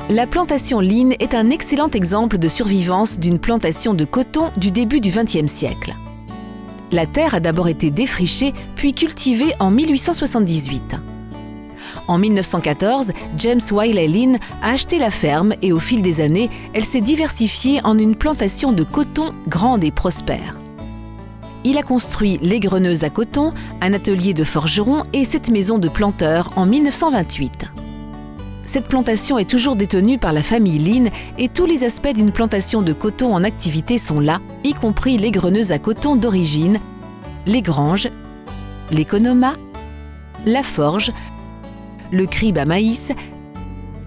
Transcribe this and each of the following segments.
La plantation Lynn est un excellent exemple de survivance d'une plantation de coton du début du XXe siècle. La terre a d'abord été défrichée puis cultivée en 1878. En 1914, James Wiley Lynn a acheté la ferme et au fil des années, elle s'est diversifiée en une plantation de coton grande et prospère. Il a construit l'égreneuse à coton, un atelier de forgeron et cette maison de planteur en 1928. Cette plantation est toujours détenue par la famille Lynn et tous les aspects d'une plantation de coton en activité sont là, y compris l'égreneuse à coton d'origine, les granges, l'économat, la forge, le crible à maïs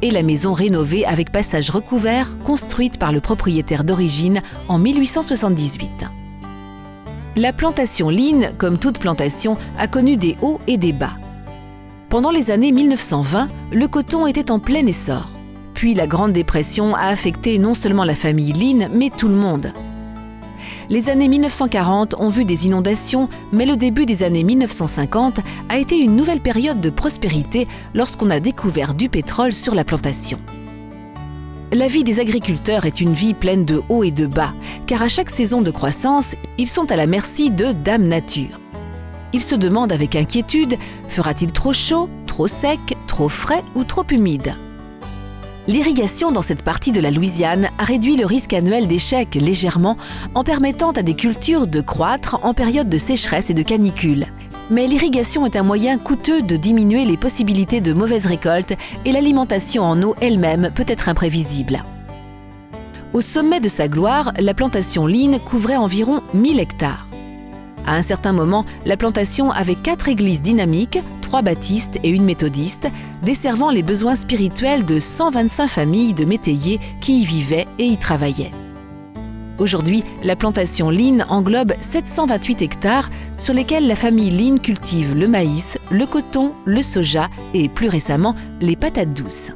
et la maison rénovée avec passage recouvert construite par le propriétaire d'origine en 1878. La plantation Lynn, comme toute plantation, a connu des hauts et des bas. Pendant les années 1920, le coton était en plein essor. Puis la Grande Dépression a affecté non seulement la famille Lynn, mais tout le monde. Les années 1940 ont vu des inondations, mais le début des années 1950 a été une nouvelle période de prospérité lorsqu'on a découvert du pétrole sur la plantation. La vie des agriculteurs est une vie pleine de hauts et de bas, car à chaque saison de croissance, ils sont à la merci de Dame Nature. Ils se demandent avec inquiétude, fera-t-il trop chaud, trop sec, trop frais ou trop humide ? L'irrigation dans cette partie de la Louisiane a réduit le risque annuel d'échec légèrement en permettant à des cultures de croître en période de sécheresse et de canicule. Mais l'irrigation est un moyen coûteux de diminuer les possibilités de mauvaises récoltes et l'alimentation en eau elle-même peut être imprévisible. Au sommet de sa gloire, la plantation Lynn couvrait environ 1000 hectares. À un certain moment, la plantation avait 4 églises dynamiques, 3 baptistes et une méthodiste, desservant les besoins spirituels de 125 familles de métayers qui y vivaient et y travaillaient. Aujourd'hui, la plantation Lynn englobe 728 hectares sur lesquels la famille Lynn cultive le maïs, le coton, le soja et plus récemment les patates douces.